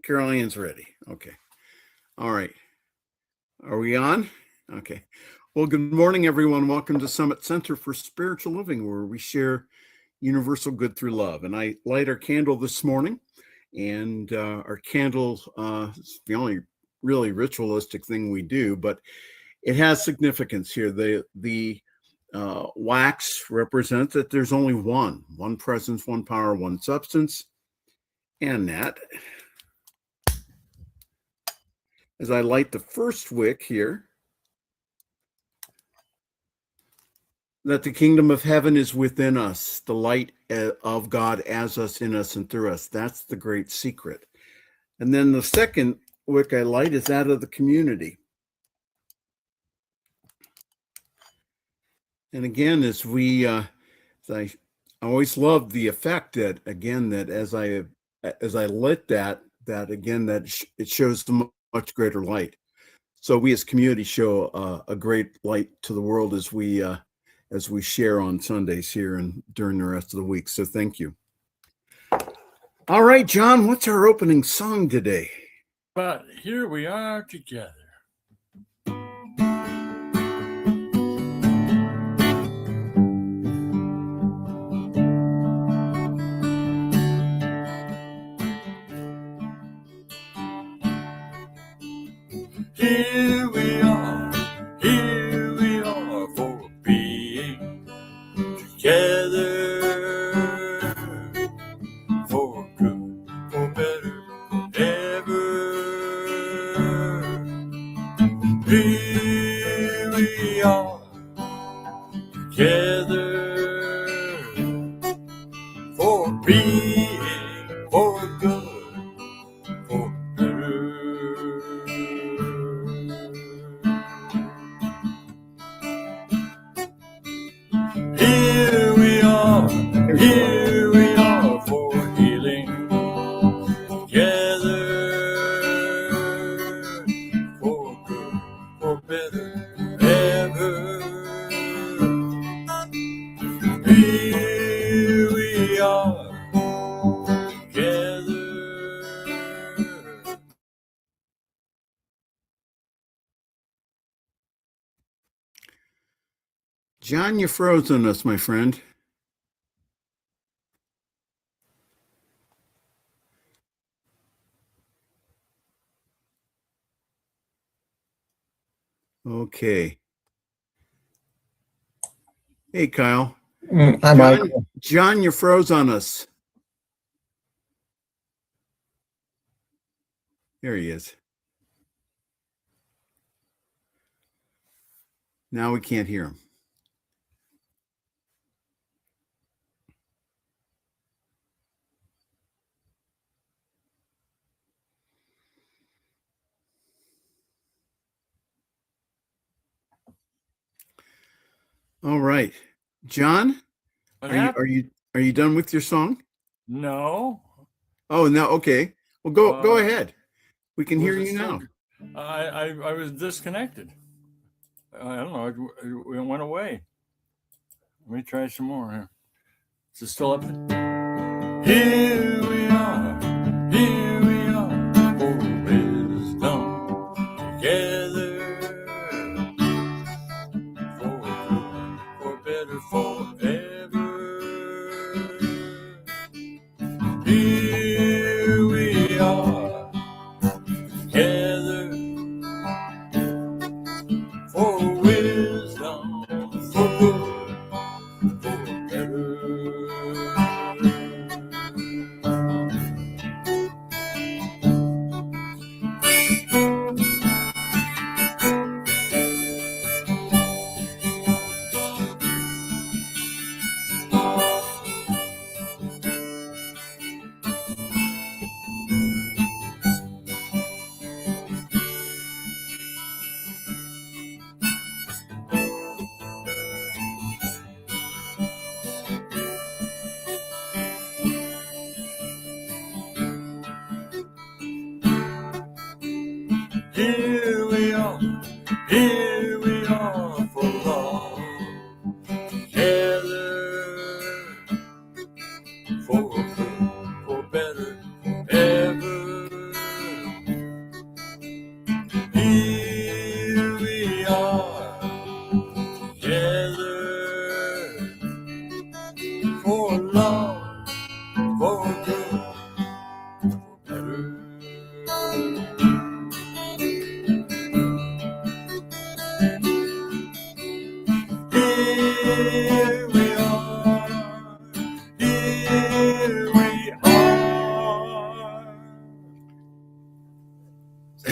Carol Ann's ready. Okay. All right. Are we on? Okay. Well, good morning, everyone. Welcome to Summit Center for Spiritual Living, where we share universal good through love. And I light our candle this morning, and our candle is the only really ritualistic thing we do, but it has significance here. The wax represents that there's only one presence, one power, one substance, and that. As I light the first wick here, that the kingdom of heaven is within us, the light of God as us, in us, and through us. That's the great secret. And then the second wick I light is that of the community. And again, as I always love the effect that, again, that as I lit that again, it shows the much greater light. So we as community show a great light to the world as we share on Sundays here and during the rest of the week. So thank you. All right, John, what's our opening song today? But here we are together. Here we are for being together, for good, for better, forever. Here we are together, for being, for good, for better. Here we are for healing, together, for good, for better, ever. Here we are together. John, you froze on us, my friend. Okay. Hey, Kyle. Hi, Michael. John, you froze on us. There he is. Now we can't hear him. All right, John, are you done with your song? No. Oh, no. Okay. Well, go ahead. We can hear you now. I was disconnected. I don't know. It went away. Let me try some more here. Is it still up? Here we are for wisdom, together, for good, for better, forever. Here we are together, for wisdom, for good, for better.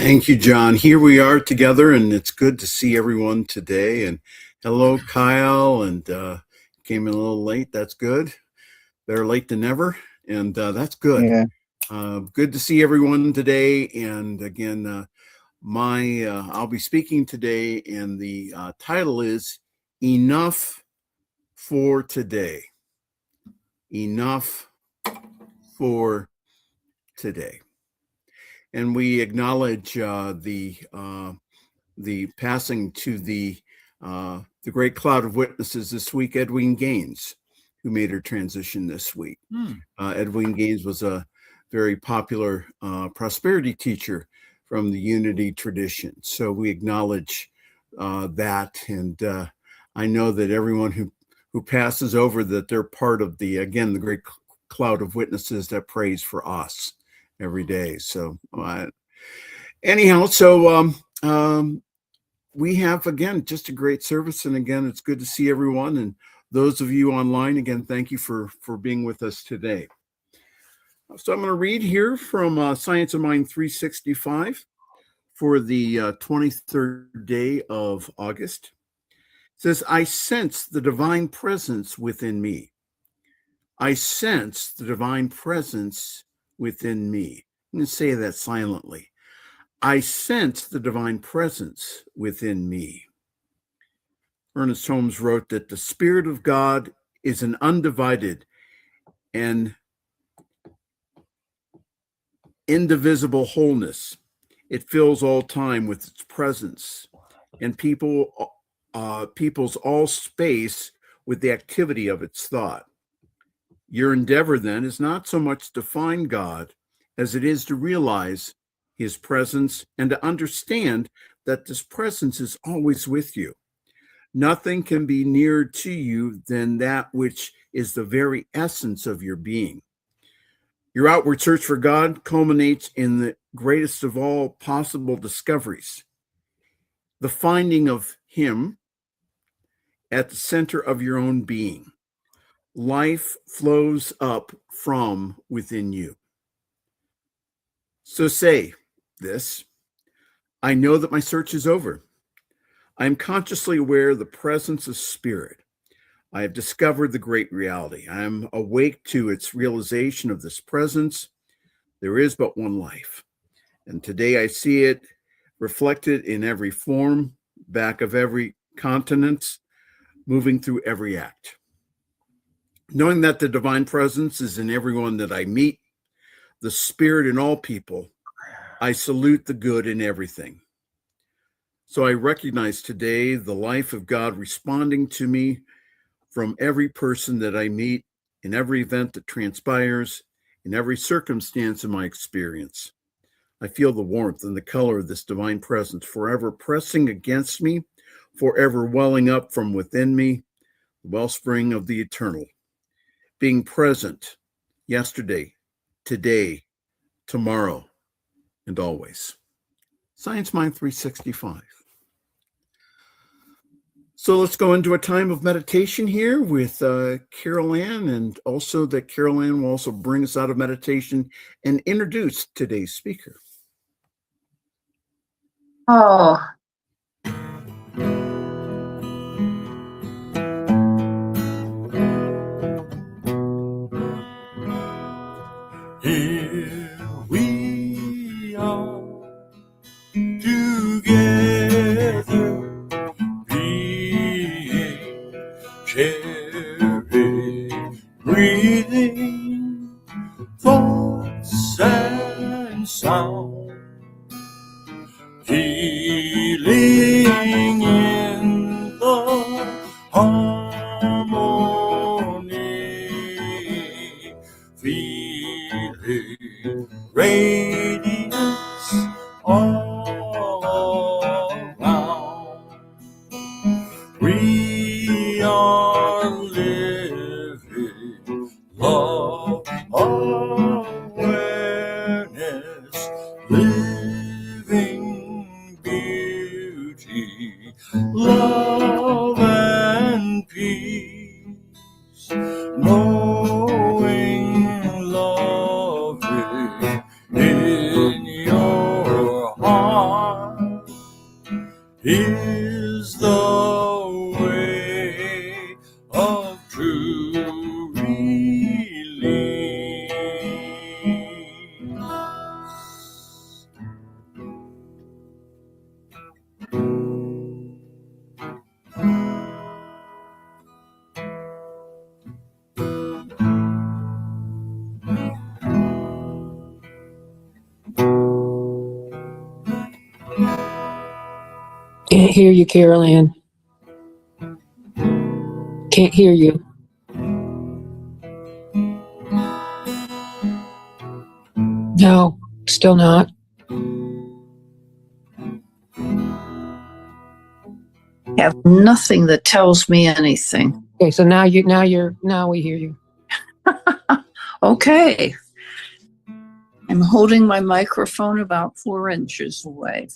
Thank you, John. Here we are together, and it's good to see everyone today. And hello, Kyle, and came in a little late. That's good. Better late than never, and that's good. Yeah. Good to see everyone today. And again, I'll be speaking today, and the title is Enough for Today. Enough for today. And we acknowledge the passing to the great cloud of witnesses this week, Edwene Gaines, who made her transition this week. Edwene Gaines was a very popular prosperity teacher from the Unity tradition. So we acknowledge that, and I know that everyone who passes over, that they're part of the great cloud of witnesses that prays for us every day. So anyhow, so we have, again, just a great service. And again, it's good to see everyone. And those of you online, again, thank you for being with us today. So I'm going to read here from Science of Mind 365 for the 23rd day of August. It says, I sense the divine presence within me. I sense the divine presence within me. I'm going to say that silently. I sense the divine presence within me. Ernest Holmes wrote that the Spirit of God is an undivided and indivisible wholeness. It fills all time with its presence, and people's all space with the activity of its thought. Your endeavor, then, is not so much to find God as it is to realize his presence and to understand that this presence is always with you. Nothing can be nearer to you than that which is the very essence of your being. Your outward search for God culminates in the greatest of all possible discoveries, the finding of him at the center of your own being. Life flows up from within you. So say this: I know that my search is over. I am consciously aware of the presence of spirit. I have discovered the great reality. I am awake to its realization of this presence. There is but one life, and today I see it reflected in every form, back of every countenance, moving through every act. Knowing that the divine presence is in everyone that I meet, the spirit in all people, I salute the good in everything. So I recognize today the life of God responding to me from every person that I meet, in every event that transpires, in every circumstance of my experience. I feel the warmth and the color of this divine presence forever pressing against me, forever welling up from within me, the wellspring of the eternal, being present yesterday, today, tomorrow, and always. Science Mind 365. So let's go into a time of meditation here with Carol Ann, and also that Carol Ann will also bring us out of meditation and introduce today's speaker. Oh. Here we are together, being cherished, breathing thoughts and sound, healing in the harmony, feeling radiance all around. We are living love awareness, living beauty, love and peace, knowing love in your heart. is the way of true release. Can't hear you, Carol Ann. Can't hear you. No, still not. Have nothing that tells me anything. Okay, so now we hear you. Okay. I'm holding my microphone about 4 inches away.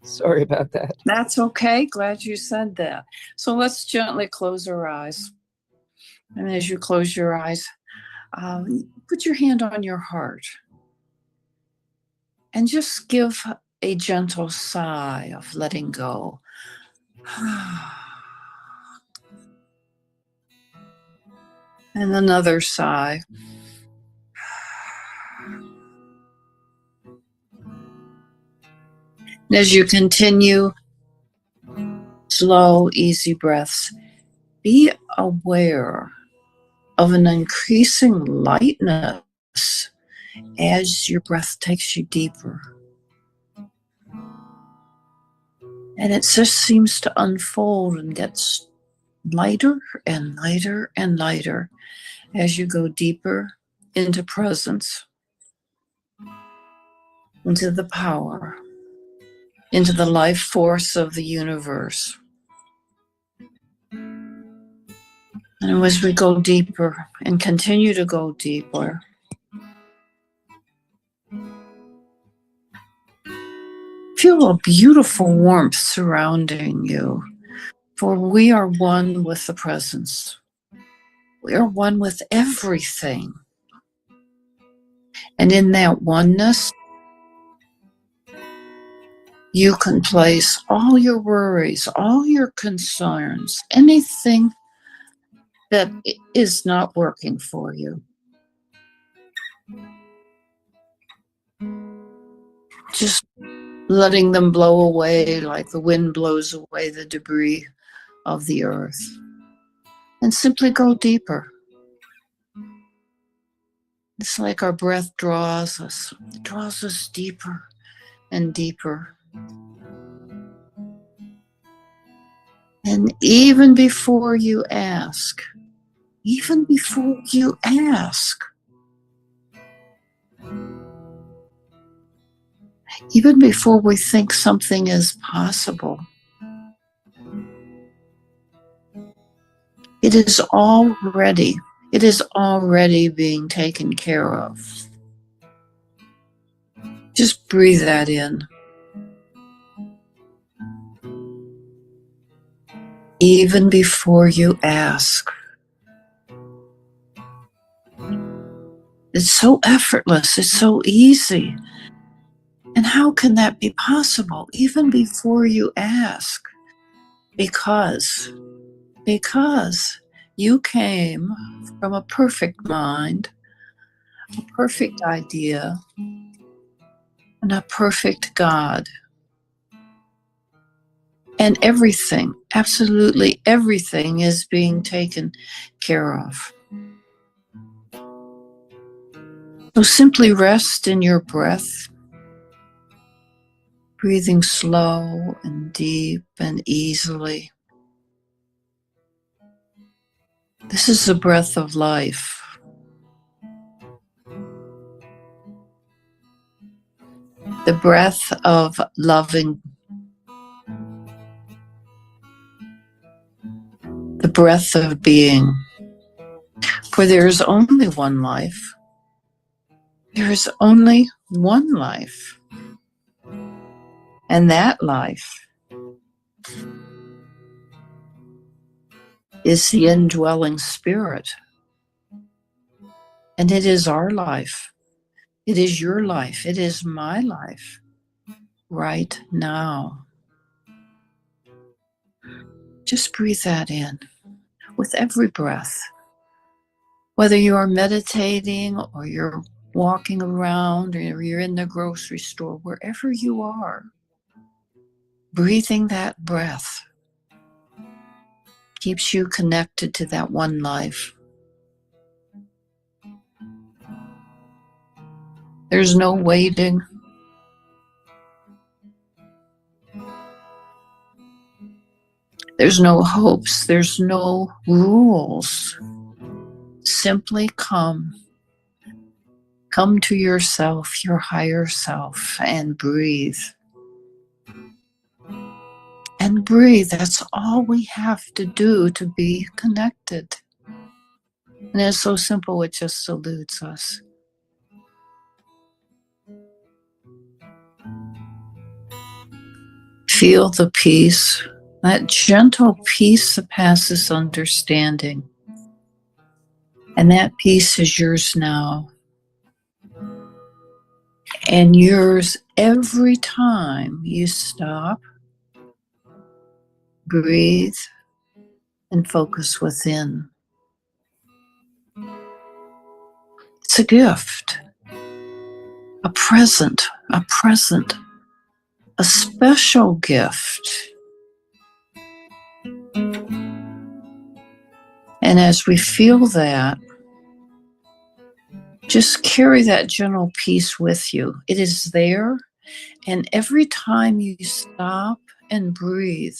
Sorry about that. That's okay. Glad you said that. So let's gently close our eyes. And as you close your eyes, put your hand on your heart and just give a gentle sigh of letting go. And another sigh. And as you continue slow, easy breaths, be aware of an increasing lightness as your breath takes you deeper. And it just seems to unfold and gets lighter and lighter and lighter as you go deeper into presence, into the power, into the life force of the universe. And as we go deeper and continue to go deeper, feel a beautiful warmth surrounding you, for we are one with the presence. We are one with everything. And in that oneness, you can place all your worries, all your concerns, anything that is not working for you. Just letting them blow away like the wind blows away the debris of the earth. And simply go deeper. It's like our breath draws us. It draws us deeper and deeper. And even before you ask, even before we think something is possible, it is already being taken care of. Just breathe that in. Even before you ask. It's so effortless, it's so easy. And how can that be possible? Even before you ask. Because you came from a perfect mind, a perfect idea, and a perfect God. And everything, absolutely everything, is being taken care of. So simply rest in your breath, breathing slow and deep and easily. This is the breath of life. The breath of loving. The breath of being. For there is only one life. There is only one life. And that life is the indwelling spirit. And it is our life. It is your life. It is my life right now. Just breathe that in with every breath. Whether you are meditating or you're walking around or you're in the grocery store, wherever you are, breathing that breath keeps you connected to that one life. There's no waiting. There's no hopes. There's no rules. Simply come. Come to yourself, your higher self, and breathe. And breathe. That's all we have to do to be connected. And it's so simple, it just eludes us. Feel the peace, that gentle peace that passes understanding. And that peace is yours now. And yours every time you stop, breathe, and focus within. It's a gift, a present, a special gift. And as we feel that, just carry that gentle peace with you. It is there, and every time you stop and breathe,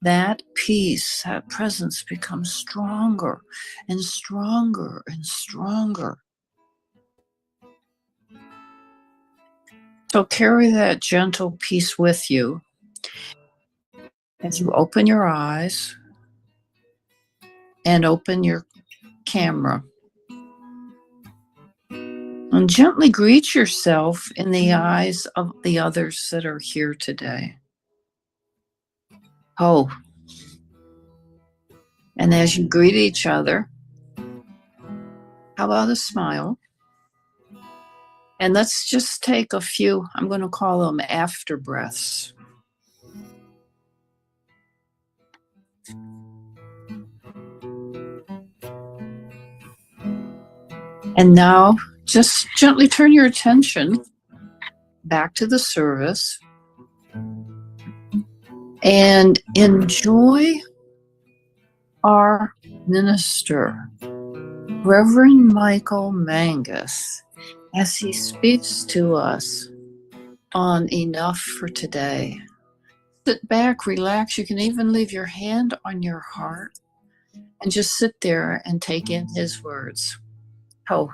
that peace, that presence becomes stronger and stronger and stronger. So carry that gentle peace with you as you open your eyes and open your camera. And gently greet yourself in the eyes of the others that are here today. Oh. And as you greet each other, how about a smile? And let's just take a few, I'm going to call them after breaths. And now just gently turn your attention back to the service and enjoy our minister, Reverend Michael Mangus, as he speaks to us on Enough for Today. Sit back, relax. You can even leave your hand on your heart and just sit there and take in his words. Oh.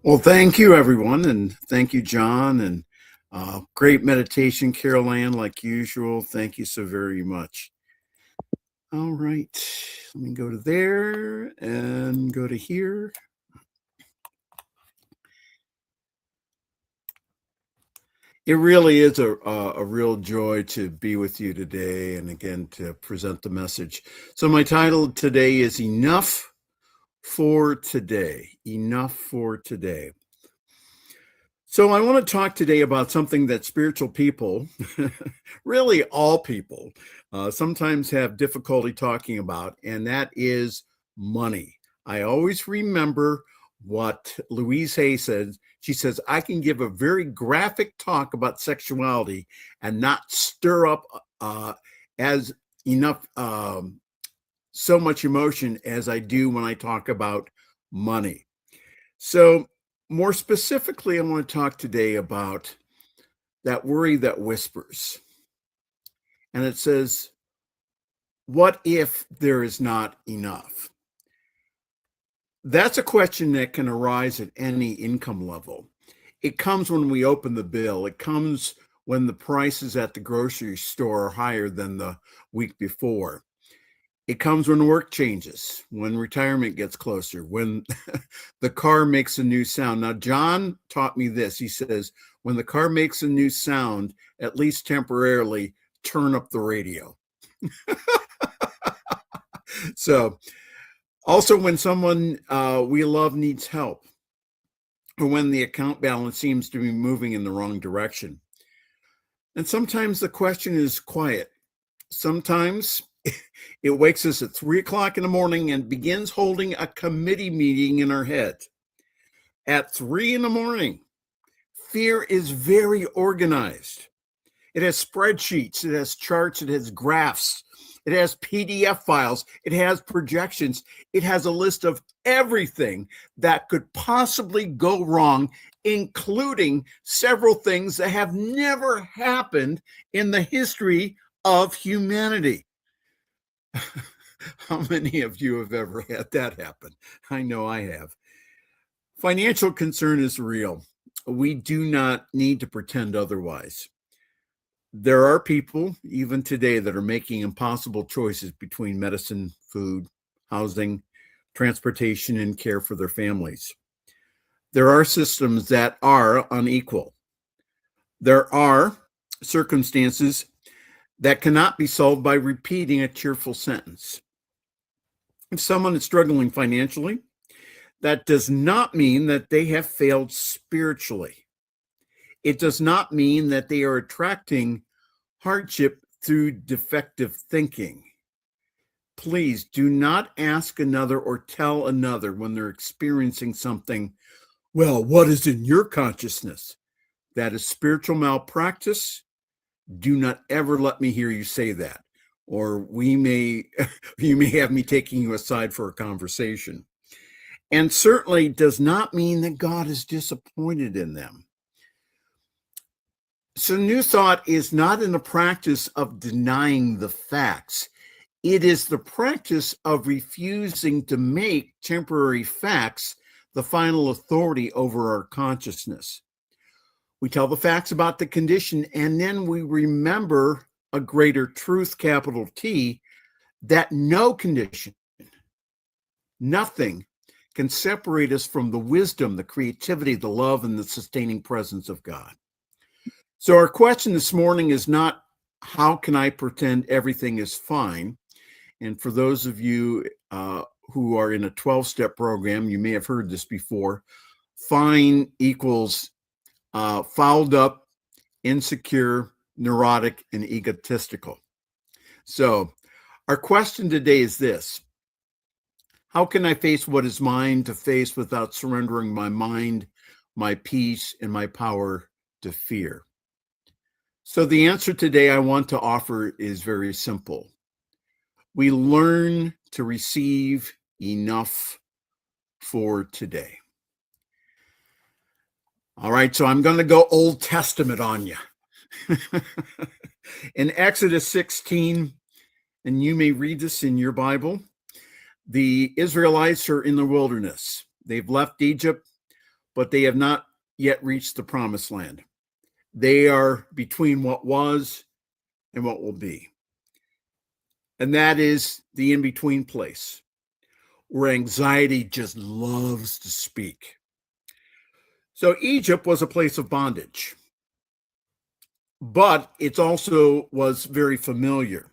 Well, thank you, everyone, and thank you, John, and great meditation, Carol Ann, like usual. Thank you so very much. All right, let me go to there and go to here. It really is a real joy to be with you today, and again, to present the message. So my title today is Enough for Today. Enough for Today. So I want to talk today about something that spiritual people, really all people, sometimes have difficulty talking about, and that is money. I always remember what Louise Hay said. She says, I can give a very graphic talk about sexuality and not stir up as enough, so much emotion as I do when I talk about money. So more specifically, I want to talk today about that worry that whispers. And it says, what if there is not enough? That's a question that can arise at any income level. It comes when we open the bill. It comes when the prices at the grocery store are higher than the week before. It comes when work changes, when retirement gets closer, when the car makes a new sound. Now, John taught me this. He says, when the car makes a new sound, at least temporarily, turn up the radio. So, also when someone we love needs help, or when the account balance seems to be moving in the wrong direction. And sometimes the question is quiet. Sometimes it wakes us at 3 o'clock in the morning and begins holding a committee meeting in our head. At 3 in the morning, fear is very organized. It has spreadsheets, it has charts, it has graphs, it has PDF files, it has projections, it has a list of everything that could possibly go wrong, including several things that have never happened in the history of humanity. How many of you have ever had that happen? I know I have. Financial concern is real. We do not need to pretend otherwise. There are people, even today, that are making impossible choices between medicine, food, housing, transportation, and care for their families. There are systems that are unequal. There are circumstances that cannot be solved by repeating a cheerful sentence. If someone is struggling financially, that does not mean that they have failed spiritually. It does not mean that they are attracting hardship through defective thinking. Please do not ask another or tell another when they're experiencing something, well, what is in your consciousness? That is spiritual malpractice. Do not ever let me hear you say that, or you may have me taking you aside for a conversation. And certainly does not mean that God is disappointed in them. So New Thought is not in the practice of denying the facts. It is the practice of refusing to make temporary facts the final authority over our consciousness. We tell the facts about the condition, and then we remember a greater truth, capital T, that no condition, nothing can separate us from the wisdom, the creativity, the love, and the sustaining presence of God. So our question this morning is not, how can I pretend everything is fine? And for those of you who are in a 12-step program, you may have heard this before. Fine equals fouled up, insecure, neurotic, and egotistical. So our question today is this: how can I face what is mine to face without surrendering my mind, my peace, and my power to fear? So the answer today I want to offer is very simple. We learn to receive enough for today. All right, so I'm going to go Old Testament on you. In Exodus 16, and you may read this in your Bible, the Israelites are in the wilderness. They've left Egypt, but they have not yet reached the promised land. They are between what was and what will be. And that is the in-between place where anxiety just loves to speak. So Egypt was a place of bondage, but it also was very familiar.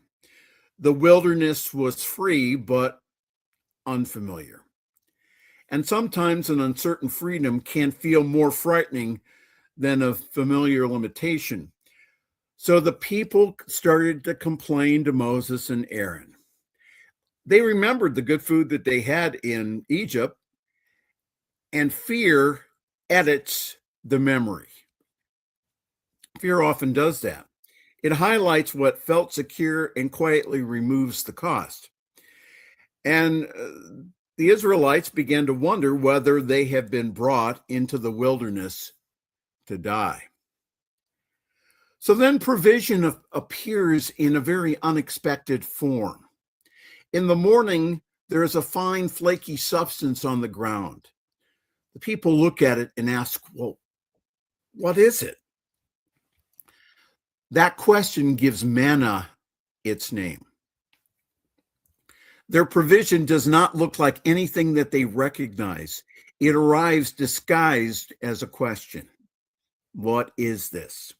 The wilderness was free, but unfamiliar. And sometimes an uncertain freedom can feel more frightening than a familiar limitation. So the people started to complain to Moses and Aaron. They remembered the good food that they had in Egypt, and fear edits the memory. Fear often does that. It highlights what felt secure and quietly removes the cost. And the Israelites began to wonder whether they have been brought into the wilderness to die. So then provision appears in a very unexpected form. In the morning, there is a fine, flaky substance on the ground. The people look at it and ask, well, what is it? That question gives manna its name. Their provision does not look like anything that they recognize. It arrives disguised as a question. What is this?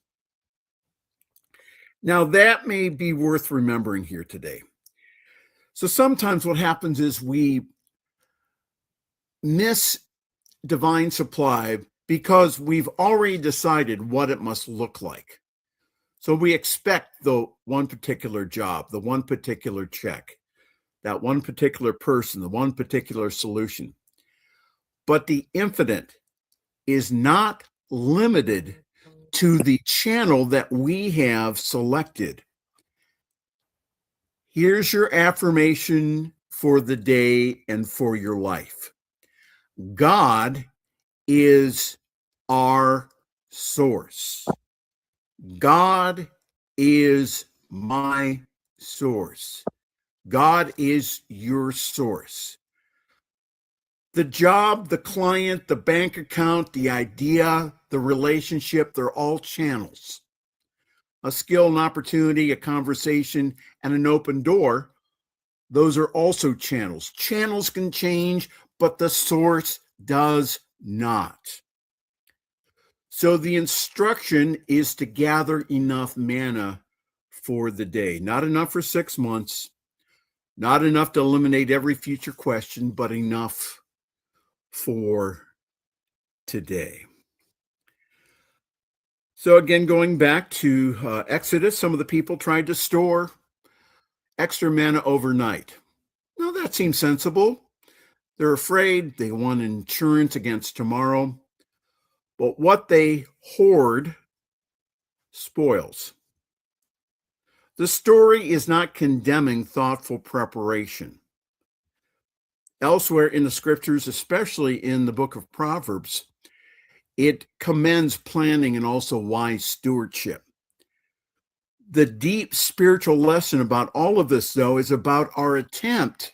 Now, that may be worth remembering here today. So sometimes what happens is we miss divine supply because we've already decided what it must look like. So we expect the one particular job, the one particular check, that one particular person, the one particular solution. But the infinite is not limited to the channel that we have selected. Here's your affirmation for the day and for your life. God is our source. God is my source. God is your source. The job, the client, the bank account, the idea, the relationship, they're all channels. A skill, an opportunity, a conversation, and an open door, those are also channels. Channels can change, but the source does not. So the instruction is to gather enough manna for the day. Not enough for 6 months, not enough to eliminate every future question, but enough for today. So again, going back to Exodus, some of the people tried to store extra manna overnight. Now that seems sensible. They're afraid, they want insurance against tomorrow. But what they hoard spoils. The story is not condemning thoughtful preparation. Elsewhere in the scriptures, especially in the book of Proverbs, it commends planning and also wise stewardship. The deep spiritual lesson about all of this, though, is about our attempt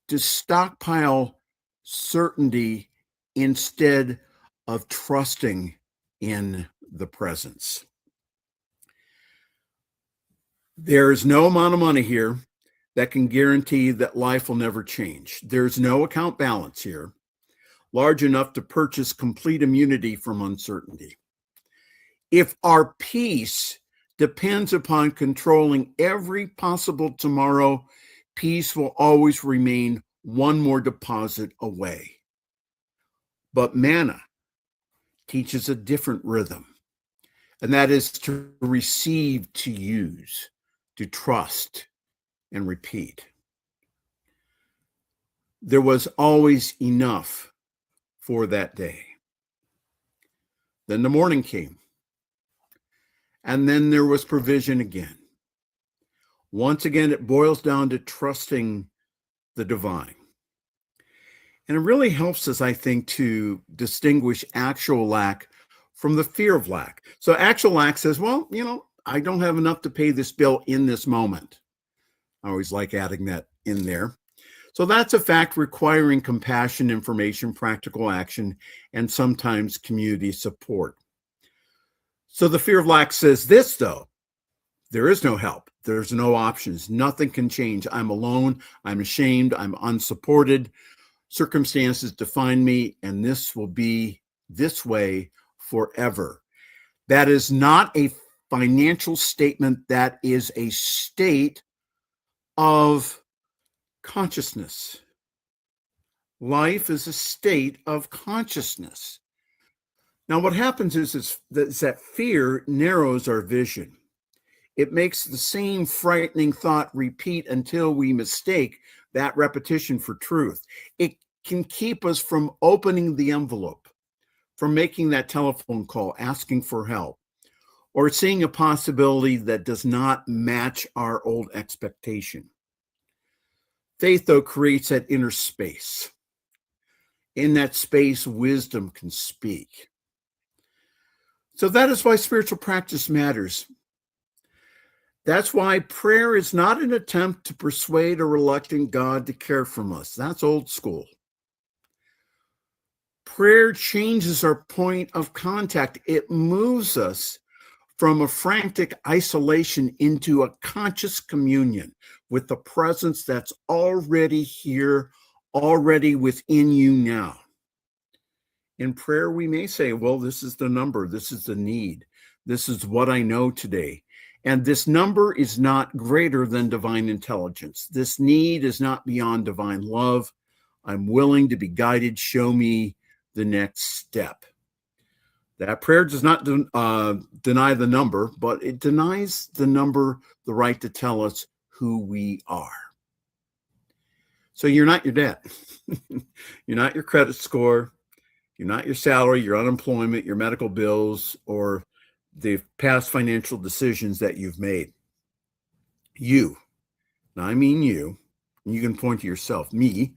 to stockpile certainty instead of trusting in the presence. There's no amount of money here that can guarantee that life will never change. There's no account balance here large enough to purchase complete immunity from uncertainty. If our peace depends upon controlling every possible tomorrow, peace will always remain one more deposit away. But manna teaches a different rhythm, and that is to receive, to use, to trust, and repeat. There was always enough for that day. Then the morning came, and then there was provision again. Once again, it boils down to trusting the divine. And it really helps us, I think, to distinguish actual lack from the fear of lack. So actual lack says, well, I don't have enough to pay this bill in this moment. I always like adding that in there. So that's a fact requiring compassion, information, practical action, and sometimes community support. So the fear of lack says this, though: there is no help. There's no options. Nothing can change. I'm alone. I'm ashamed. I'm unsupported. Circumstances define me, and this will be this way forever. That is not a financial statement. That is a state of consciousness. Life is a state of consciousness. Now, what happens is that fear narrows our vision. It makes the same frightening thought repeat until we mistake that repetition for truth. It can keep us from opening the envelope, from making that telephone call, asking for help, or seeing a possibility that does not match our old expectation. Faith, though, creates that inner space. In that space, wisdom can speak. So that is why spiritual practice matters. That's why prayer is not an attempt to persuade a reluctant God to care for us. That's old school. Prayer changes our point of contact. It moves us from a frantic isolation into a conscious communion with the presence that's already here, already within you now. In prayer, we may say, well, this is the number, this is the need, this is what I know today. And this number is not greater than divine intelligence. This need is not beyond divine love. I'm willing to be guided. Show me the next step. That prayer does not deny the number, but it denies the number the right to tell us who we are. So you're not your debt. You're not your credit score. You're not your salary, your unemployment, your medical bills, or the past financial decisions that you've made. You, now I mean you, and you can point to yourself, me,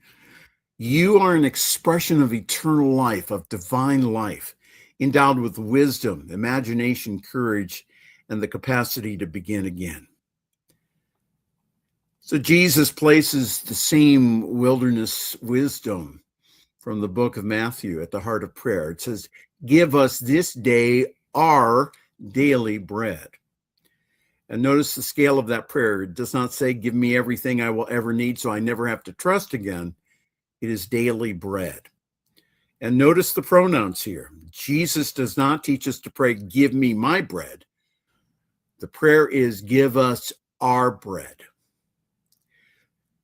you are an expression of eternal life, of divine life, endowed with wisdom, imagination, courage, and the capacity to begin again. So Jesus places the same wilderness wisdom from the book of Matthew at the heart of prayer. It says, give us this day our daily bread. And notice the scale of that prayer. It does not say, give me everything I will ever need so I never have to trust again. It is daily bread. And notice the pronouns here. Jesus does not teach us to pray, give me my bread. The prayer is, give us our bread.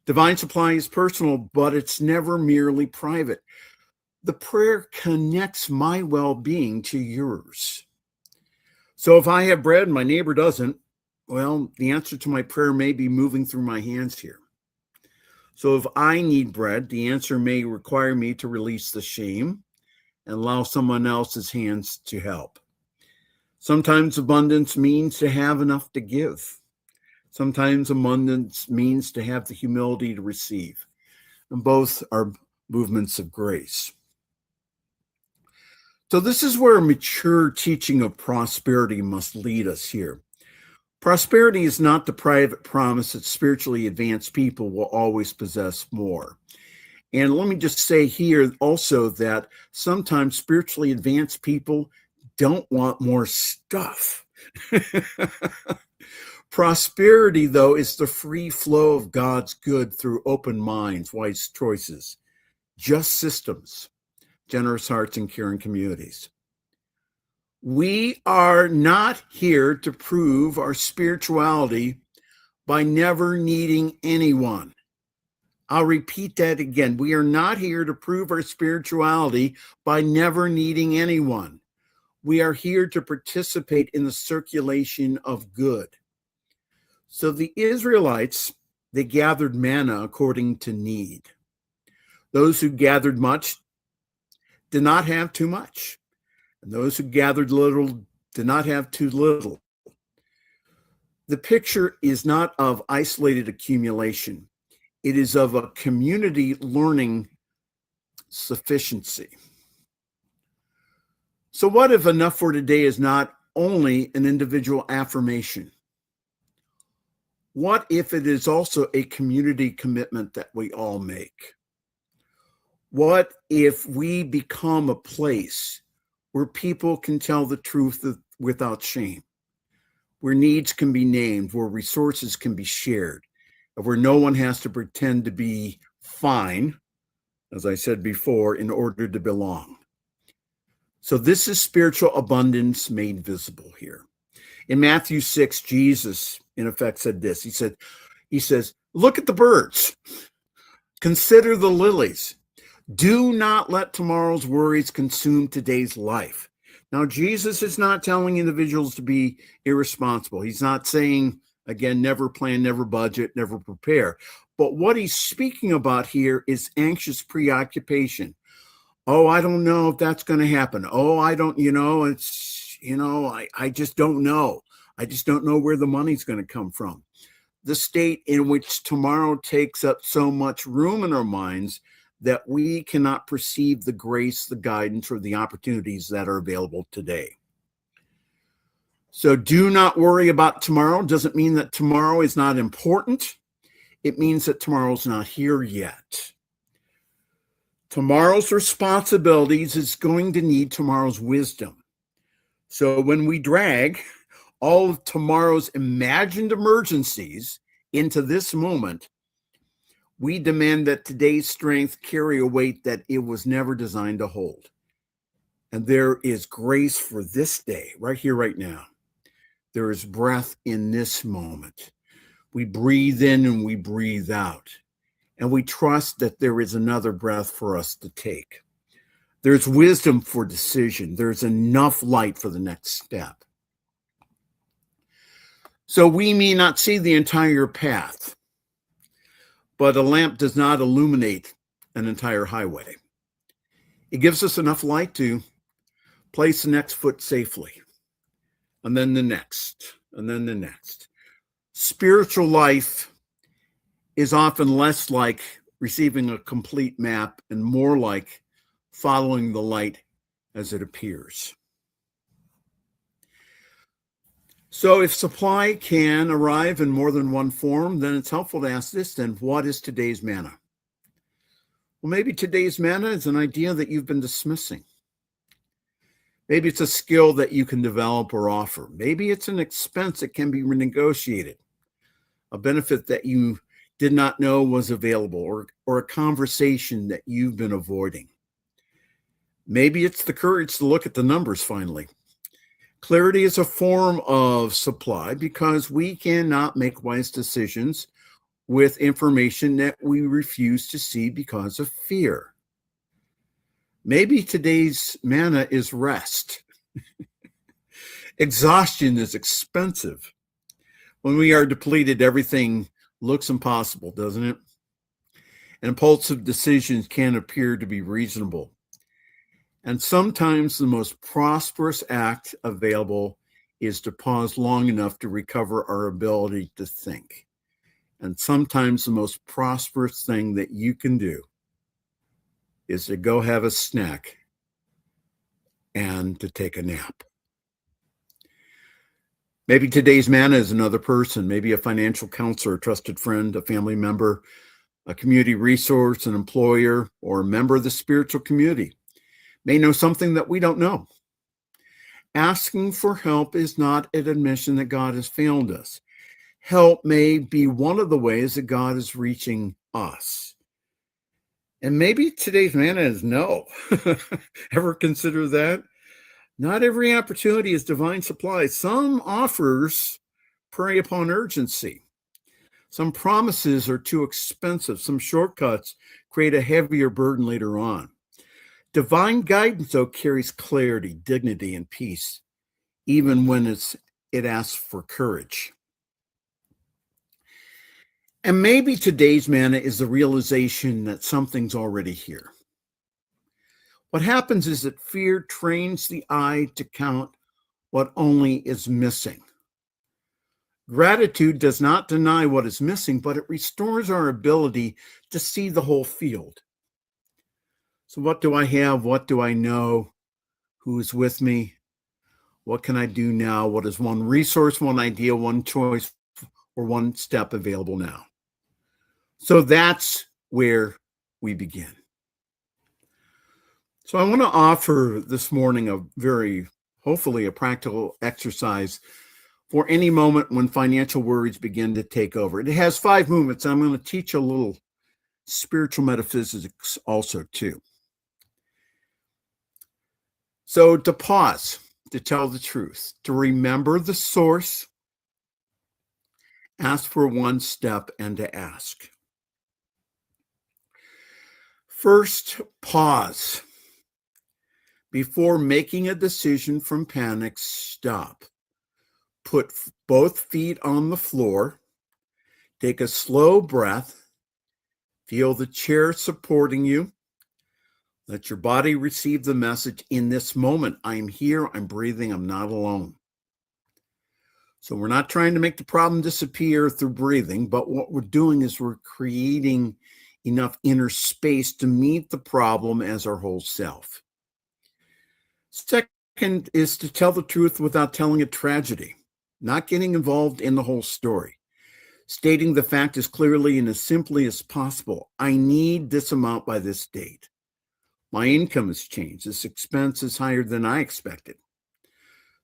Divine supply is personal, but it's never merely private. The prayer connects my well-being to yours. So if I have bread and my neighbor doesn't, well, the answer to my prayer may be moving through my hands here. So if I need bread, the answer may require me to release the shame and allow someone else's hands to help. Sometimes abundance means to have enough to give. Sometimes abundance means to have the humility to receive. And both are movements of grace. So this is where a mature teaching of prosperity must lead us here. Prosperity is not the private promise that spiritually advanced people will always possess more. And let me just say here also that sometimes spiritually advanced people don't want more stuff. Prosperity, though, is the free flow of God's good through open minds, wise choices, just systems, generous hearts, and caring communities. We are not here to prove our spirituality by never needing anyone. I'll repeat that again. We are not here to prove our spirituality by never needing anyone. We are here to participate in the circulation of good. So the Israelites, they gathered manna according to need. Those who gathered much did not have too much. And those who gathered little did not have too little. The picture is not of isolated accumulation. It is of a community learning sufficiency. So what if enough for today is not only an individual affirmation? What if it is also a community commitment that we all make? What if we become a place where people can tell the truth without shame, where needs can be named, where resources can be shared, and where no one has to pretend to be fine, as I said before, in order to belong? So this is spiritual abundance made visible here. In Matthew 6, Jesus, in effect, said this. He says, look at the birds. Consider the lilies. Do not let tomorrow's worries consume today's life. Now, Jesus is not telling individuals to be irresponsible. He's not saying, again, never plan, never budget, never prepare. But what he's speaking about here is anxious preoccupation. Oh, I don't know if that's going to happen. Oh, I don't, I just don't know. I just don't know where the money's going to come from. The state in which tomorrow takes up so much room in our minds that we cannot perceive the grace, the guidance, or the opportunities that are available today. So do not worry about tomorrow. Doesn't mean that tomorrow is not important. It means that tomorrow's not here yet. Tomorrow's responsibilities is going to need tomorrow's wisdom. So when we drag all of tomorrow's imagined emergencies into this moment, we demand that today's strength carry a weight that it was never designed to hold. And there is grace for this day, right here, right now. There is breath in this moment. We breathe in and we breathe out. And we trust that there is another breath for us to take. There's wisdom for decision. There's enough light for the next step. So we may not see the entire path, but a lamp does not illuminate an entire highway. It gives us enough light to place the next foot safely, and then the next, and then the next. Spiritual life is often less like receiving a complete map and more like following the light as it appears. So if supply can arrive in more than one form, then it's helpful to ask this, then what is today's manna? Well, maybe today's manna is an idea that you've been dismissing. Maybe it's a skill that you can develop or offer. Maybe it's an expense that can be renegotiated, a benefit that you did not know was available, or a conversation that you've been avoiding. Maybe it's the courage to look at the numbers finally. Clarity is a form of supply because we cannot make wise decisions with information that we refuse to see because of fear. Maybe today's manna is rest. Exhaustion is expensive. When we are depleted, everything looks impossible, doesn't it? Impulsive decisions can appear to be reasonable. And sometimes the most prosperous act available is to pause long enough to recover our ability to think. And sometimes the most prosperous thing that you can do is to go have a snack and to take a nap. Maybe today's manna is another person, maybe a financial counselor, a trusted friend, a family member, a community resource, an employer, or a member of the spiritual community. May know something that we don't know. Asking for help is not an admission that God has failed us. Help may be one of the ways that God is reaching us. And maybe today's manna is no. Ever consider that? Not every opportunity is divine supply. Some offers prey upon urgency. Some promises are too expensive. Some shortcuts create a heavier burden later on. Divine guidance, though, carries clarity, dignity, and peace, even when it asks for courage. And maybe today's manna is the realization that something's already here. What happens is that fear trains the eye to count what only is missing. Gratitude does not deny what is missing, but it restores our ability to see the whole field. So what do I have? What do I know? Who is with me? What can I do now? What is one resource, one idea, one choice, or one step available now? So that's where we begin. So I want to offer this morning hopefully a practical exercise for any moment when financial worries begin to take over. It has 5 movements. I'm going to teach a little spiritual metaphysics also too. So to pause, to tell the truth, to remember the source, ask for one step, and to ask. First, pause. Before making a decision from panic, stop. Put both feet on the floor. Take a slow breath. Feel the chair supporting you. Let your body receive the message in this moment. I'm here, I'm breathing, I'm not alone. So we're not trying to make the problem disappear through breathing, but what we're doing is we're creating enough inner space to meet the problem as our whole self. Second is to tell the truth without telling a tragedy, not getting involved in the whole story. Stating the fact as clearly and as simply as possible. I need this amount by this date. My income has changed. This expense is higher than I expected.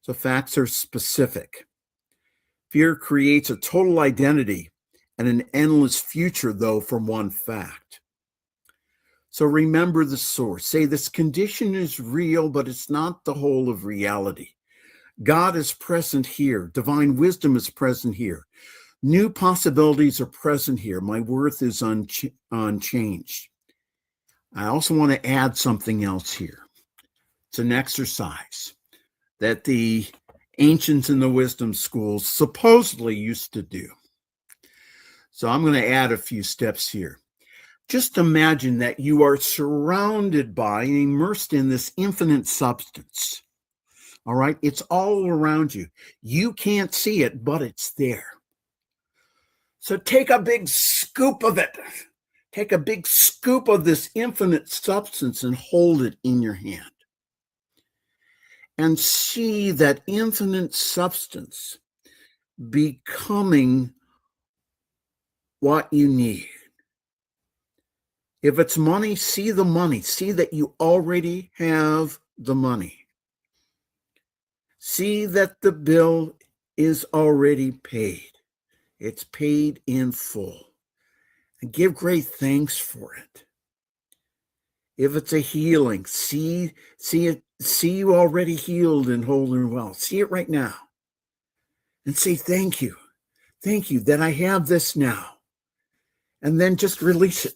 So facts are specific. Fear creates a total identity and an endless future, though, from one fact. So remember the source. Say this condition is real, but it's not the whole of reality. God is present here. Divine wisdom is present here. New possibilities are present here. My worth is unchanged. I also want to add something else here. It's an exercise that the ancients in the wisdom schools supposedly used to do. So I'm going to add a few steps here. Just imagine that you are surrounded by and immersed in this infinite substance. All right? It's all around you. You can't see it, but it's there. So take a big scoop of it. Take a big scoop of this infinite substance and hold it in your hand. And see that infinite substance becoming what you need. If it's money, see the money. See that you already have the money. See that the bill is already paid. It's paid in full. And give great thanks for it. If it's a healing, see you already healed and whole and well. See it right now. And say, thank you. Thank you that I have this now. And then just release it.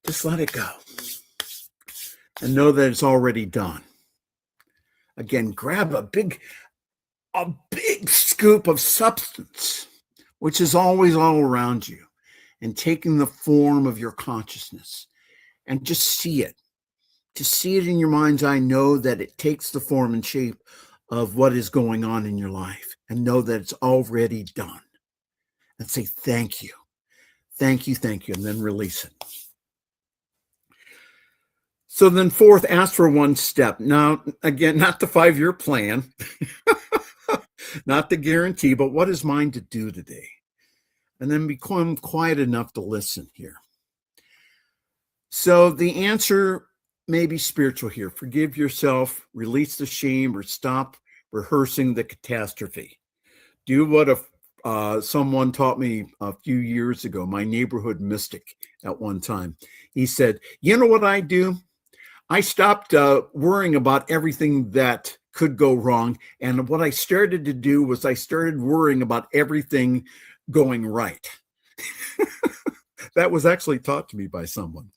Just let it go. And know that it's already done. Again, grab a big scoop of substance, which is always all around you, and taking the form of your consciousness. And just see it. Just see it in your mind's eye. Know that it takes the form and shape of what is going on in your life. And know that it's already done. And say, thank you. Thank you, thank you. And then release it. So then fourth, ask for one step. Now, again, not the 5-year plan, not the guarantee, but what is mine to do today? And then become quiet enough to listen here. So the answer may be spiritual here. Forgive yourself, release the shame, or stop rehearsing the catastrophe. Do what someone taught me a few years ago, my neighborhood mystic at one time. He said, you know what I do? I stopped worrying about everything that could go wrong. And what I started to do was I started worrying about everything going right. That was actually taught to me by someone.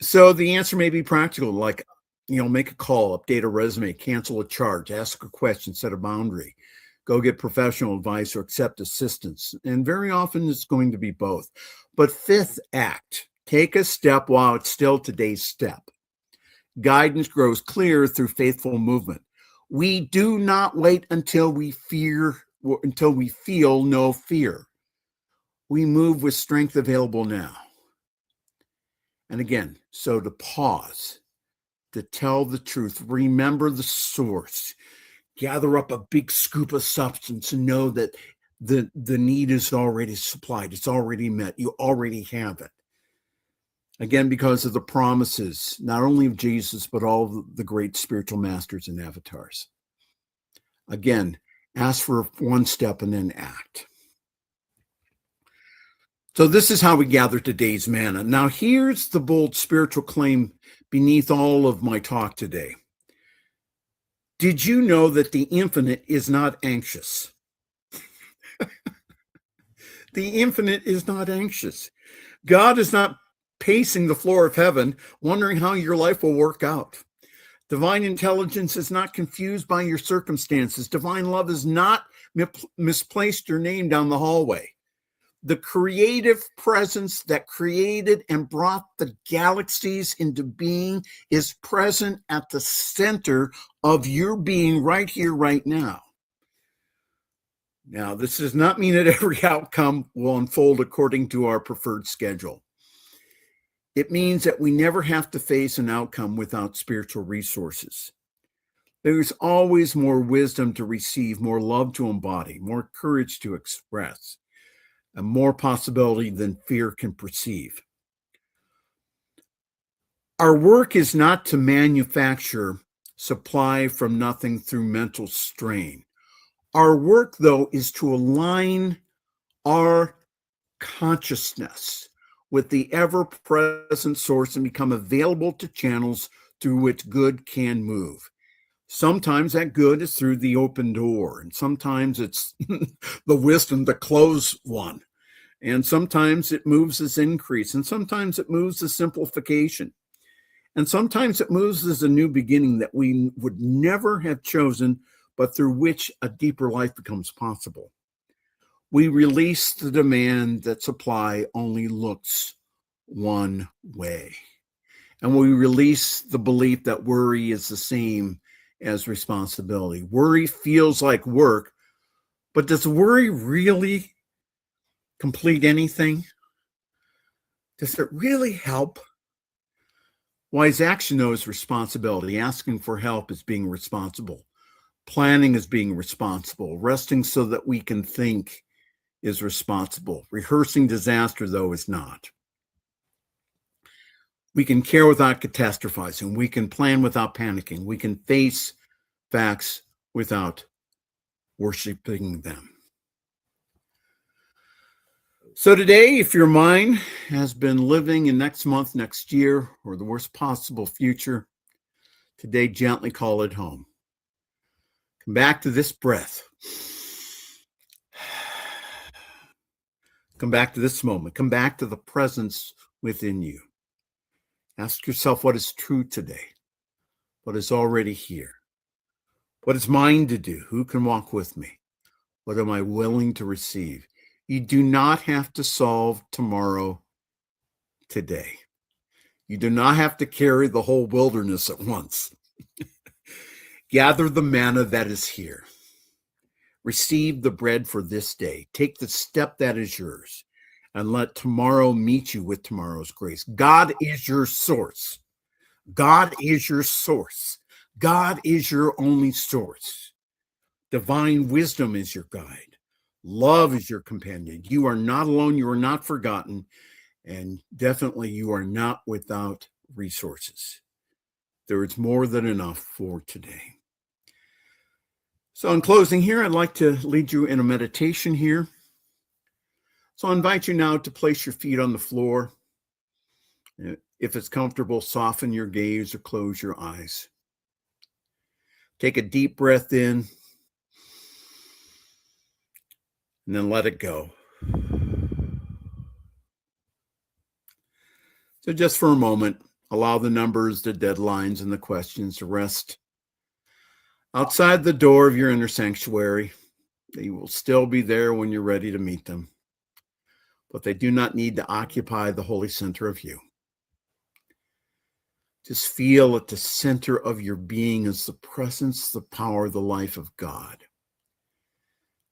So the answer may be practical, like, make a call, update a resume, cancel a charge, ask a question, set a boundary, go get professional advice or accept assistance. And very often it's going to be both. But fifth, act. Take a step while it's still today's step. Guidance grows clear through faithful movement. We do not wait until we feel no fear. We move with strength available now. And again, so to pause, to tell the truth, remember the source, gather up a big scoop of substance and know that the need is already supplied. It's already met. You already have it. Again, because of the promises, not only of Jesus, but all the great spiritual masters and avatars. Again, ask for one step and then act. So this is how we gather today's manna. Now here's the bold spiritual claim beneath all of my talk today. Did you know that the infinite is not anxious? The infinite is not anxious. God is not pacing the floor of heaven, wondering how your life will work out. Divine intelligence is not confused by your circumstances. Divine love is not misplaced your name down the hallway. The creative presence that created and brought the galaxies into being is present at the center of your being right here, right now. Now, this does not mean that every outcome will unfold according to our preferred schedule. It means that we never have to face an outcome without spiritual resources. There's always more wisdom to receive, more love to embody, more courage to express, and more possibility than fear can perceive. Our work is not to manufacture supply from nothing through mental strain. Our work, though, is to align our consciousness with the ever-present source and become available to channels through which good can move. Sometimes that good is through the open door, and sometimes it's the wisdom to close one. And sometimes it moves as increase, and sometimes it moves as simplification. And sometimes it moves as a new beginning that we would never have chosen, but through which a deeper life becomes possible. We release the demand that supply only looks one way. And we release the belief that worry is the same as responsibility. Worry feels like work, but does worry really complete anything? Does it really help? Wise action, though, is responsibility. Asking for help is being responsible. Planning is being responsible. Resting so that we can think is responsible. Rehearsing disaster, though, is not. We can care without catastrophizing. We can plan without panicking. We can face facts without worshiping them. So today, if your mind has been living in next month, next year, or the worst possible future, today gently call it home. Come back to this breath. Come back to this moment. Come back to the presence within you. Ask yourself what is true today, what is already here, what is mine to do, who can walk with me, what am I willing to receive. You do not have to solve tomorrow today. You do not have to carry the whole wilderness at once. Gather the manna that is here. Receive the bread for this day. Take the step that is yours, and let tomorrow meet you with tomorrow's grace. God is your source. God is your source. God is your only source. Divine wisdom is your guide. Love is your companion. You are not alone. You are not forgotten. And definitely you are not without resources. There is more than enough for today. So in closing here, I'd like to lead you in a meditation here. So I invite you now to place your feet on the floor. If it's comfortable, soften your gaze or close your eyes. Take a deep breath in and then let it go. So just for a moment, allow the numbers, the deadlines, and the questions to rest outside the door of your inner sanctuary. They will still be there when you're ready to meet them, but they do not need to occupy the holy center of you. Just feel at the center of your being is the presence, the power, the life of God.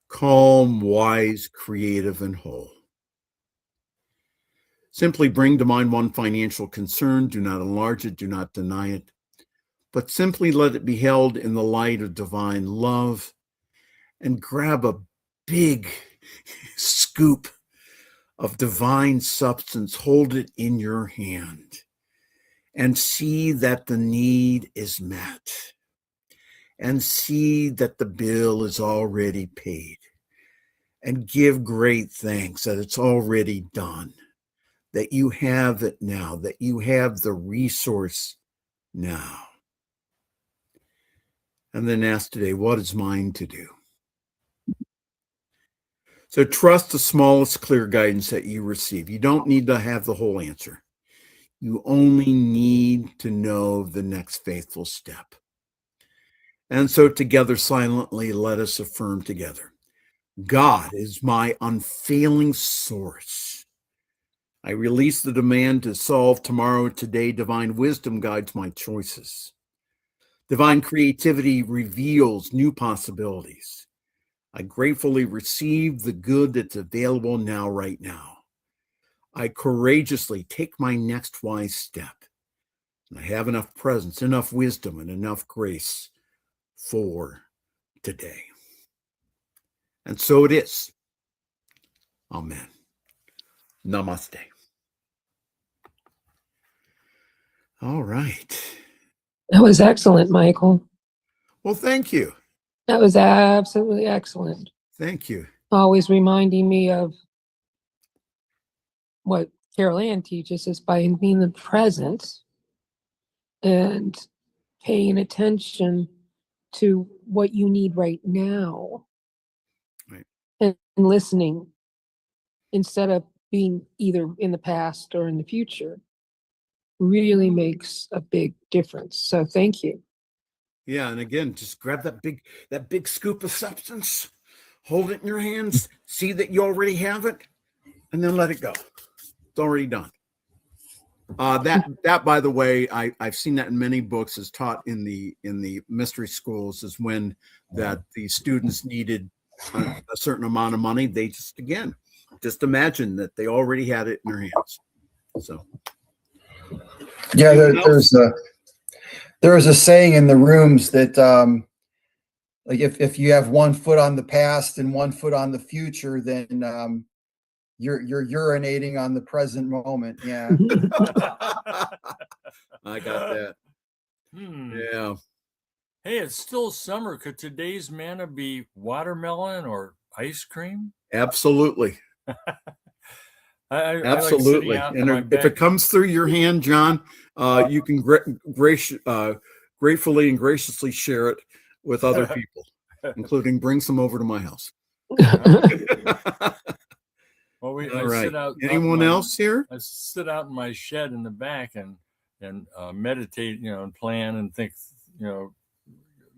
Calm, wise, creative, and whole. Simply bring to mind one financial concern. Do not enlarge it. Do not deny it. But simply let it be held in the light of divine love, and grab a big scoop of divine substance. Hold it in your hand and see that the need is met, and see that the bill is already paid, and give great thanks that it's already done, that you have it now, that you have the resource now. And then ask today, what is mine to do? So trust the smallest clear guidance that you receive. You don't need to have the whole answer. You only need to know the next faithful step. And so together, silently, let us affirm together. God is my unfailing source. I release the demand to solve tomorrow today. Divine wisdom guides my choices. Divine creativity reveals new possibilities. I gratefully receive the good that's available now, right now. I courageously take my next wise step. And I have enough presence, enough wisdom, and enough grace for today. And so it is. Amen. Namaste. All right. That was excellent, Michael. Well, thank you. That was absolutely excellent. Thank you. Always reminding me of what Carol Ann teaches us by being in the present and paying attention to what you need right now. Right. And listening instead of being either in the past or in the future really makes a big difference. So thank you. Yeah, and again, just grab that big scoop of substance, hold it in your hands, see that you already have it, and then let it go. It's already done. That by the way, I've seen that in many books, is taught in the mystery schools, is when that the students needed a certain amount of money. They just imagine that they already had it in their hands. So yeah, there is a saying in the rooms that like if you have one foot on the past and one foot on the future, then you're urinating on the present moment. Yeah. I got that. Yeah. Hey, it's still summer. Could today's manna be watermelon or ice cream? Absolutely. I Absolutely. like And if it comes through your hand, John, you can gratefully and graciously share it with other people, including bring some over to my house. Well, All right. Anyone else here? I sit out in my shed in the back and meditate, and plan and think,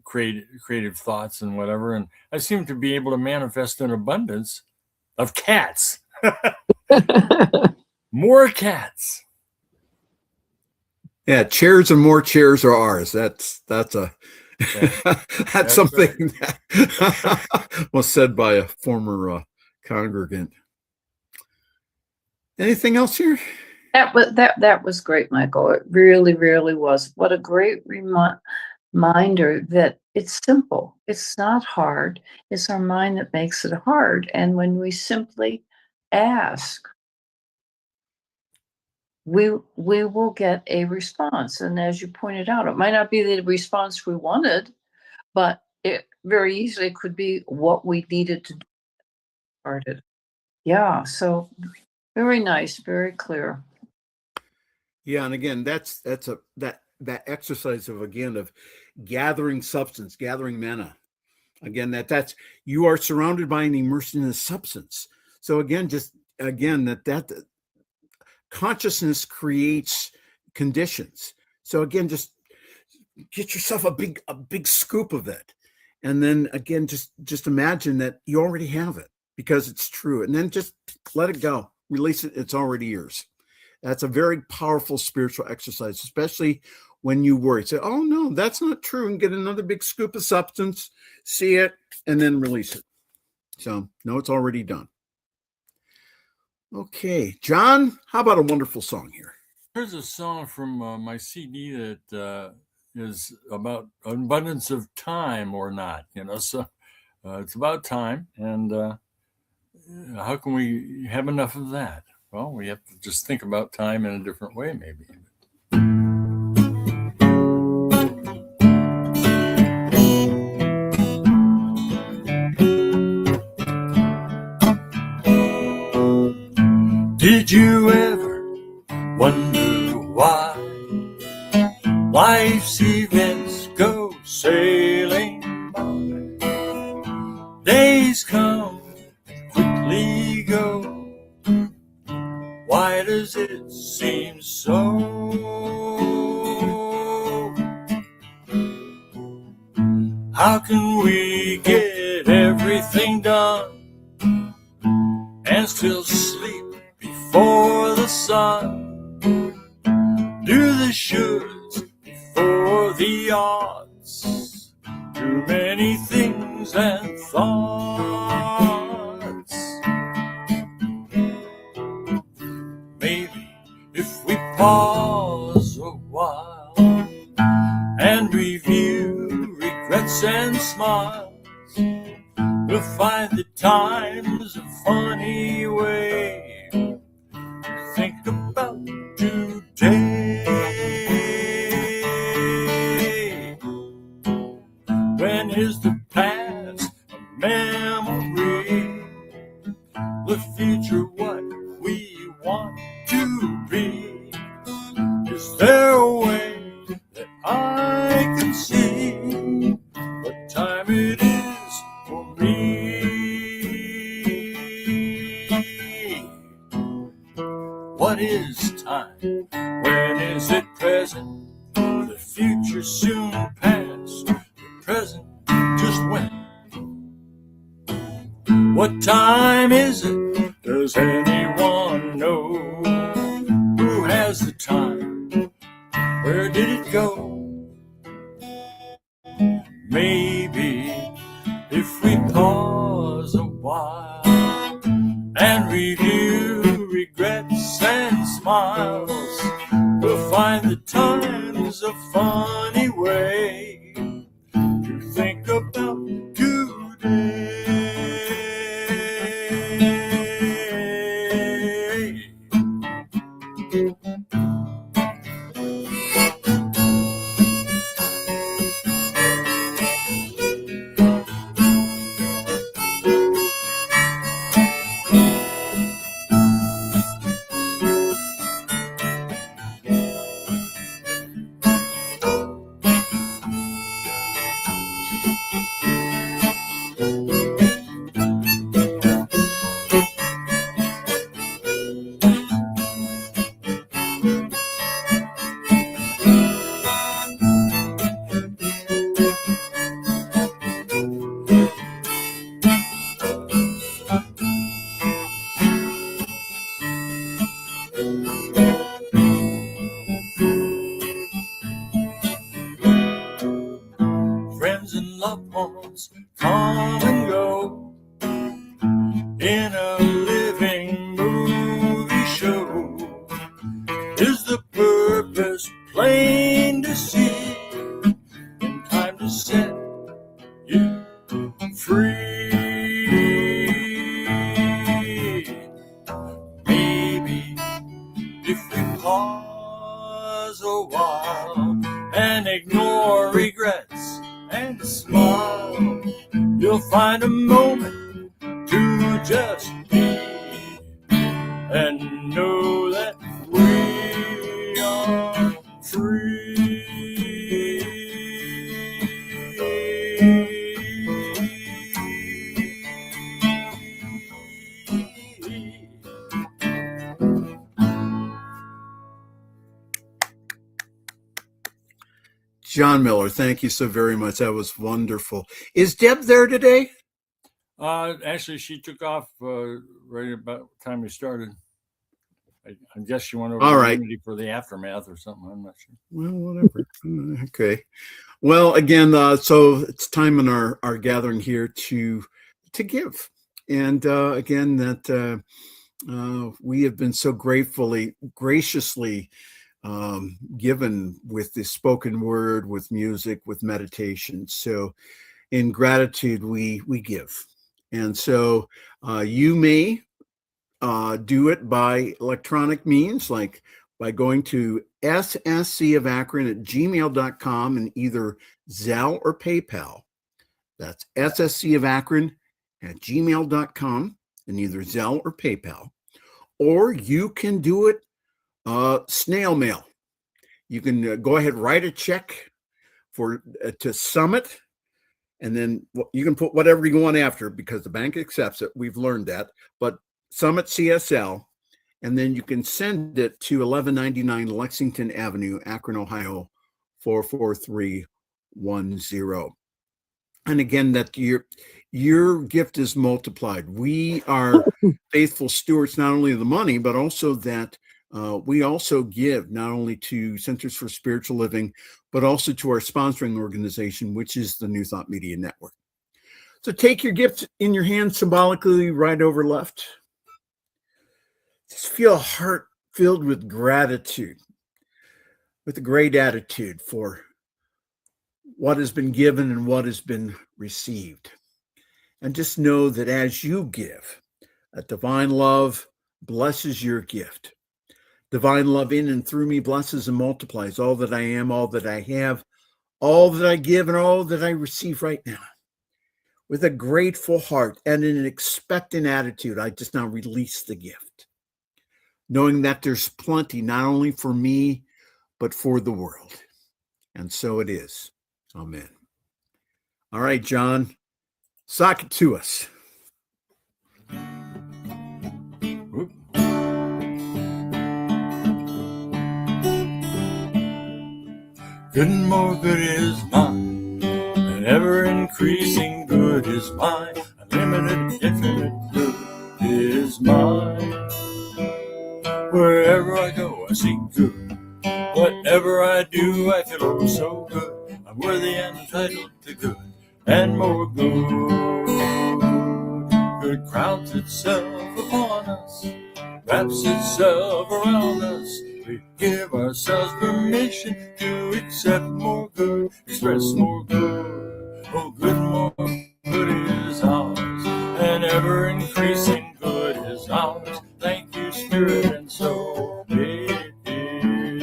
creative thoughts and whatever. And I seem to be able to manifest an abundance of cats. More cats. Yeah, chairs and more chairs are ours. That's something right. That was said by a former congregant. Anything else here? That was great, Michael. It really, really was. What a great reminder that it's simple. It's not hard. It's our mind that makes it hard. And when we simply ask, we will get a response. And as you pointed out, it might not be the response we wanted, but it very easily could be what we needed to do. Yeah, so very nice, very clear. Yeah, and again, that exercise of gathering substance, gathering manna. Again, that's you are surrounded by and immersed in a substance. So again, that consciousness creates conditions. So again, just get yourself a big scoop of it, and then again, just imagine that you already have it because it's true, and then just let it go, release it. It's already yours. That's a very powerful spiritual exercise, especially when you worry. Say, "Oh no, that's not true," and get another big scoop of substance, see it, and then release it. So no, it's already done. Okay, John, how about a wonderful song here? Here's a song from my CD that is about abundance of time or not, so it's about time. And how can we have enough of that? Well, we have to just think about time in a different way, maybe. Did you ever wonder why life's events go sailing by? Days come, quickly go. Why does it seem so? How can we get everything done and still sleep before the sun? Do the shoulds before the oughts. Too many things and thoughts. Maybe if we pause a while and review regrets and smiles, we'll find that time's a funny way to think about today. When is the past a memory? The future what we want to be? Is there a way that I can see What time is it? Does anyone know? Who has the time? Where did it go? Maybe if we pause a while and review regrets and smiles, we'll find that time's a funny way to think about today. Friends and loved ones come and go in a living movie show. Is the purpose plain to see? In time to set you free. Maybe if we pause a while and ignore regrets and smile, you'll find a moment to just be and know that we are free. John Miller, thank you so very much. That was wonderful. Is Deb there today? Actually, she took off right about the time we started. I guess she went over All to right. Unity for the aftermath or something. I'm not sure. Well, whatever. Okay. Well, again, so it's time in our gathering here to give. And again, that we have been so graciously given with the spoken word, with music, with meditation. So in gratitude, we give. And so you may do it by electronic means, like by going to sscofakron@gmail.com and either Zelle or PayPal. That's sscofakron@gmail.com and either Zelle or PayPal. Or you can do it snail mail. You can go ahead, write a check to Summit, and then you can put whatever you want after because the bank accepts it. We've learned that. But Summit CSL, and then you can send it to 1199 Lexington Avenue, Akron, Ohio, 44310. And again, that your gift is multiplied. We are faithful stewards, not only of the money, but also that we also give not only to Centers for Spiritual Living, but also to our sponsoring organization, which is the New Thought Media Network. So take your gift in your hand symbolically, right over left. Just feel a heart filled with gratitude, with a great attitude for what has been given and what has been received. And just know that as you give, that divine love blesses your gift. Divine love in and through me blesses and multiplies all that I am, all that I have, all that I give, and all that I receive right now. With a grateful heart and an expectant attitude, I just now release the gift, knowing that there's plenty, not only for me, but for the world. And so it is. Amen. All right, John, sock it to us. Good and more good is mine, and ever increasing good is mine. limited, infinite good is mine. Wherever I go, I see good. Whatever I do, I feel oh so good. I'm worthy and entitled to good and more good. Good crowns itself upon us, wraps itself around us. We give ourselves permission to accept more good, express more good. Oh, good, more good is ours, and ever increasing good is ours. Thank you, Spirit, and so it is.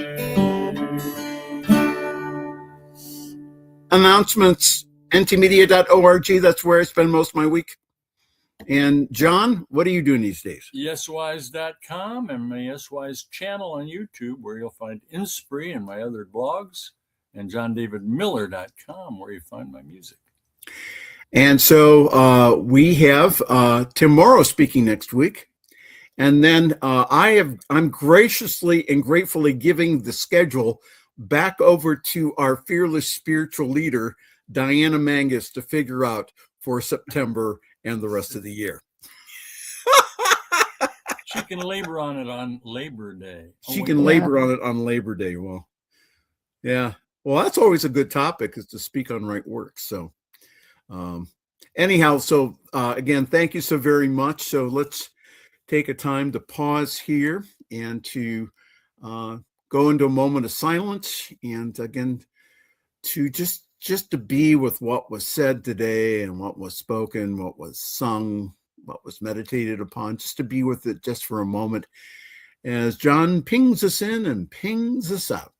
Announcements, ntmedia.org. That's where I spend most of my week. And John, what are you doing these days? YesWise.com and my YesWise channel on YouTube, where you'll find Inspire and my other blogs, and JohnDavidMiller.com, where you find my music. And so we have Tim Morrow speaking next week. And then I'm graciously and gratefully giving the schedule back over to our fearless spiritual leader, Diana Mangus, to figure out for September and the rest of the year. She can labor on it on Labor Day. She can labor on it on Labor Day. Well, yeah. Well, that's always a good topic, is to speak on right works. So anyhow, so again, thank you so very much. So let's take a time to pause here and to go into a moment of silence, and again, to just to be with what was said today and what was spoken, what was sung, what was meditated upon, just to be with it just for a moment as John pings us in and pings us out.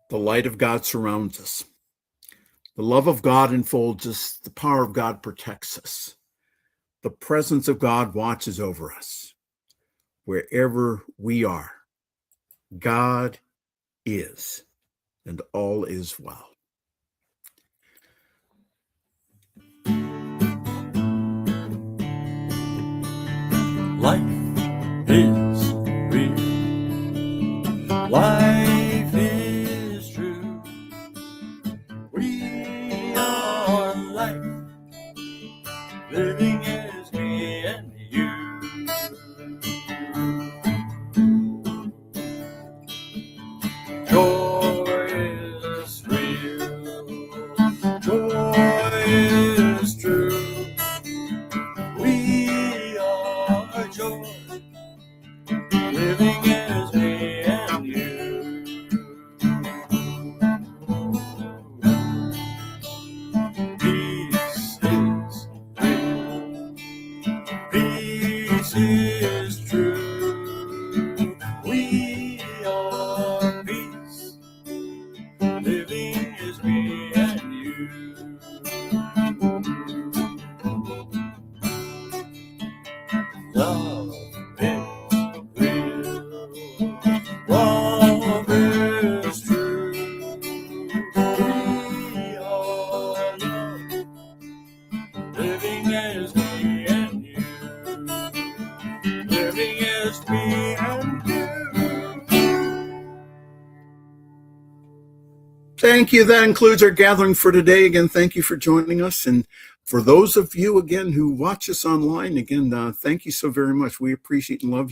The light of God surrounds us. The love of God enfolds us. The power of God protects us. The presence of God watches over us. Wherever we are, God is, and all is well. Life is real. Life is true. We are life. Living is me and you. Joy is real. Joy is true. We are joy. Living is me and you. Peace is real. Peace is true. We are peace. Living is me and you. Love is real. Love is true. We are love. Living is me and you. Living is me and you. Thank you. That includes our gathering for today. Again, thank you for joining us. And for those of you, again, who watch us online, again, thank you so very much. We appreciate and love you.